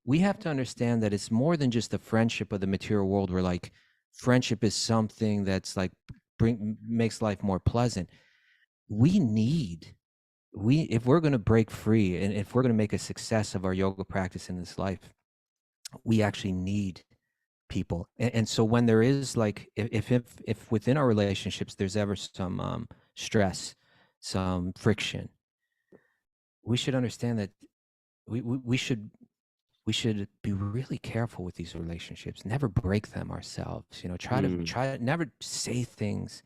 We have to understand that it's more than just the friendship of the material world, where like friendship is something that's like makes life more pleasant. If we're going to break free, and if we're going to make a success of our yoga practice in this life, we actually need people. And so when there is like, if within our relationships there's ever some stress, some friction, we should understand that we should be really careful with these relationships. Never break them ourselves. Try to never say things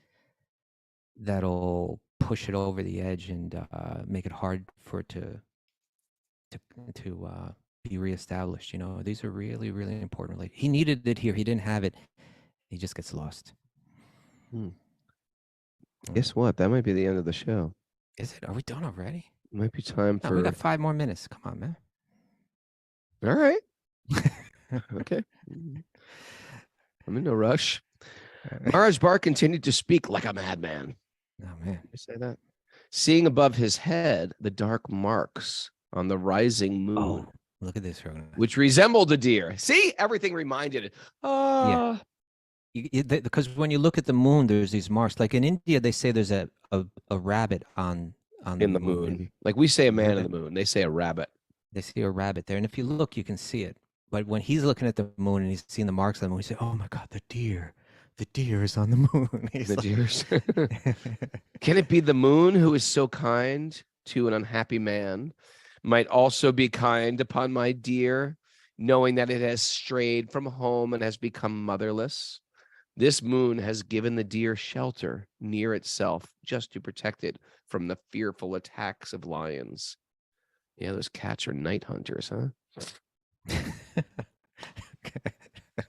that'll push it over the edge and make it hard for it to be reestablished. You know, these are really, really important. He needed it here. He didn't have it. He just gets lost. Guess what? That might be the end of the show. Is it? Are we done already? It might be time No, for. we got 5 more minutes. Come on, man. All right. Okay. I'm in no rush. Maharaj Bar continued to speak like a madman. Oh, man. I say that. Seeing above his head the dark marks on the rising moon. Oh, look at this, Raghunath. Which resembled a deer. See, everything reminded it. Yeah. Because when you look at the moon, there's these marks. Like in India, they say there's a rabbit on the moon. Maybe. Like we say a man in the moon. They say a rabbit. They see a rabbit there. And if you look, you can see it. But when he's looking at the moon and he's seeing the marks on the moon, he says, oh my God, the deer. The deer is on the moon. The deers. Can it be the moon who is so kind to an unhappy man might also be kind upon my deer, knowing that it has strayed from home and has become motherless? This moon has given the deer shelter near itself just to protect it from the fearful attacks of lions. Yeah, those cats are night hunters, huh?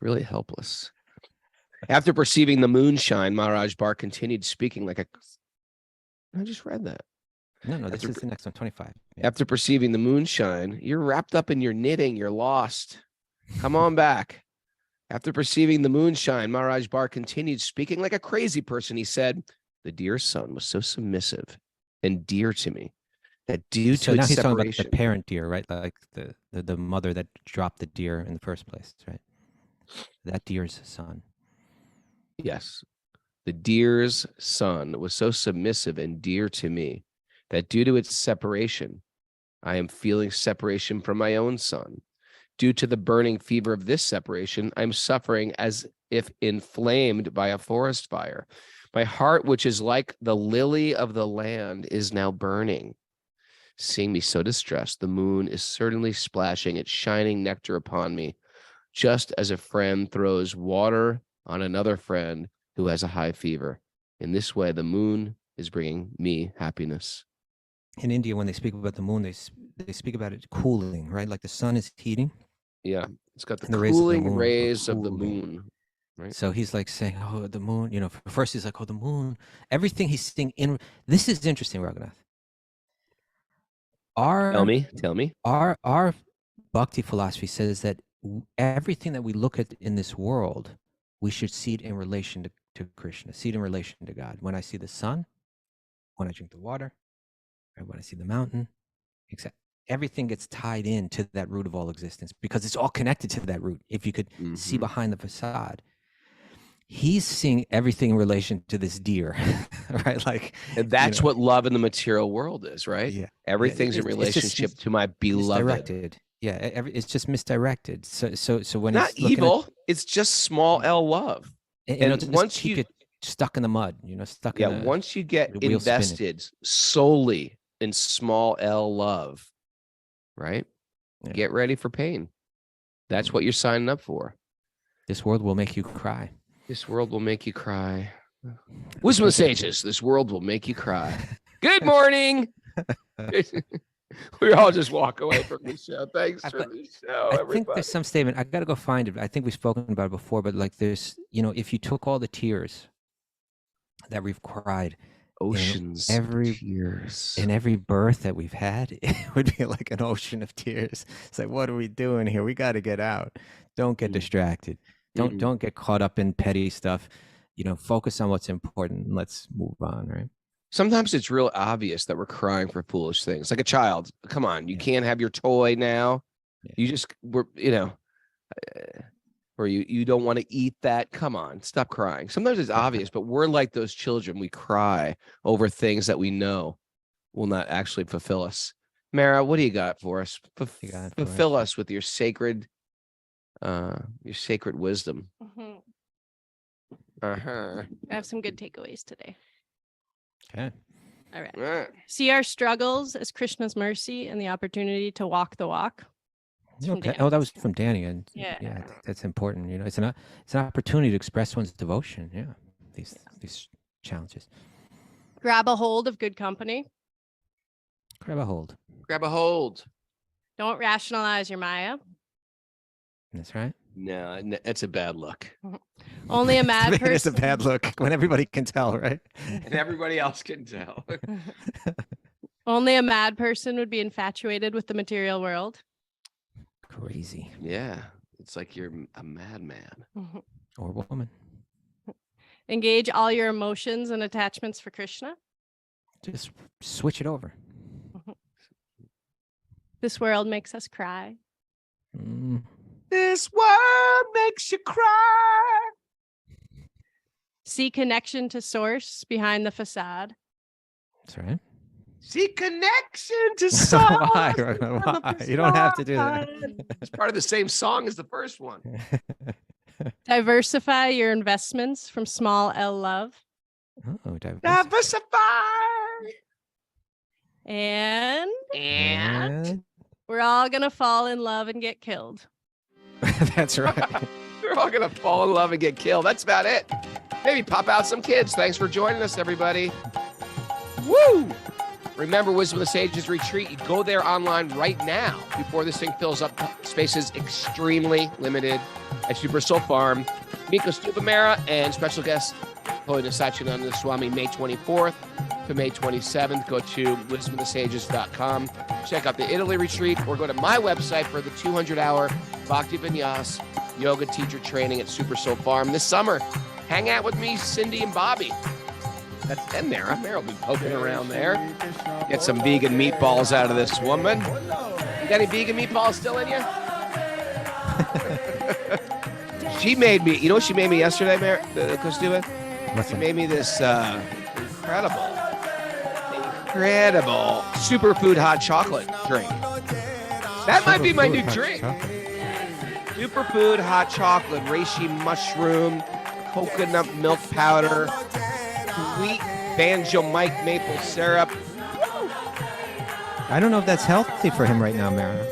Really helpless. After perceiving the moonshine, Maharaj Bar continued speaking like a... I just read that. No, this is the next one, 25. Yeah. After perceiving the moonshine, you're wrapped up in your knitting. You're lost. Come on back. After perceiving the moonshine, Maharaj Bar continued speaking like a crazy person. He said, the deer's son was so submissive and dear to me that due to now its he's separation... talking about the parent deer, right? Like the mother that dropped the deer in the first place, right? That deer's son. Yes. The deer's son was so submissive and dear to me that due to its separation, I am feeling separation from my own son. Due to the burning fever of this separation, I'm suffering as if inflamed by a forest fire. My heart, which is like the lily of the land, is now burning. Seeing me so distressed, the moon is certainly splashing its shining nectar upon me, just as a friend throws water on another friend who has a high fever. In this way, the moon is bringing me happiness. In India, when they speak about the moon, they speak about it cooling, right? Like the sun is heating. Yeah, it's got the cooling rays of the moon. Right. So he's like saying, oh, the moon, you know, first he's like, oh, the moon. Everything he's seeing in... This is interesting, Raghunath. Tell me. Our Bhakti philosophy says that everything that we look at in this world, we should see it in relation to Krishna, see it in relation to God. When I see the sun, when I drink the water, or when I see the mountain, except everything gets tied in to that root of all existence because it's all connected to that root. If you could see behind the facade, he's seeing everything in relation to this deer, right? Like, and that's what love in the material world is, right? Yeah, everything's in relationship to my beloved. Misdirected. Yeah, it's just misdirected. So when not it's evil, it's just small L love. And once you get stuck in the mud, stuck. Yeah, once you get invested solely in small L love, right? Yeah. Get ready for pain. That's what you're signing up for. This world will make you cry. This world will make you cry. Wisdom of the sages. This world will make you cry. Good morning. We all just walk away from the show. Thanks for the show, everybody. I think there's some statement. I got to go find it. I think we've spoken about it before, but like there's, if you took all the tears that we've cried, oceans tears in every birth that we've had, it would be like an ocean of tears. It's like, what are we doing here? We got to get out. Don't get distracted. Don't get caught up in petty stuff. Focus on what's important and let's move on, right? Sometimes it's real obvious that we're crying for foolish things. Like a child, come on, you can't have your toy now. Yeah. Or you don't want to eat that. Come on, stop crying. Sometimes it's obvious, but we're like those children. We cry over things that we know will not actually fulfill us. Mara, what do you got for us? Fulfill us with your sacred wisdom. I have some good takeaways today. Okay. All right. See our struggles as Krishna's mercy and the opportunity to walk the walk. Okay. Oh, that was from Danny, and yeah, I think that's important. It's an opportunity to express one's devotion. Yeah, these challenges. Grab a hold of good company. Grab a hold. Grab a hold. Don't rationalize your Maya. That's right. No, that's a bad look. Only a mad person. It's a bad look when everybody can tell, right? And everybody else can tell. Only a mad person would be infatuated with the material world. Crazy. Yeah. It's like you're a madman. Or woman. Engage all your emotions and attachments for Krishna. Just switch it over. This world makes us cry. Mm. This world makes you cry. See connection to source behind the facade. That's right. See connection to source. Why? Why? You don't have to do that. It's part of the same song as the first one. Diversify your investments from small L love. Oh, Diversify. And And we're all going to fall in love and get killed. that's right. We're all going to fall in love and get killed. That's about it. Maybe pop out some kids. Thanks for joining us, everybody. Woo! Remember, Wisdom of the Sages Retreat. You go there online right now before this thing fills up. Space is extremely limited at Super Soul Farm. Miko Stupamera and special guest Holiness Satchidananda Swami, May 24th to May 27th. Go to wisdomofthesages.com. Check out the Italy retreat or go to my website for the 200-hour Bhakti Vinyas yoga teacher training at Super Soul Farm this summer. Hang out with me, Cindy, and Bobby. And Mara. Mara will be poking around there. Get some vegan meatballs out of this woman. You got any vegan meatballs still in you? She made me, you know what she made me yesterday, Costuba? She made me this incredible superfood hot chocolate drink. That might be my new drink. Superfood hot chocolate, reishi mushroom, coconut milk powder, sweet banjo maple syrup. I don't know if that's healthy for him right now, Mara.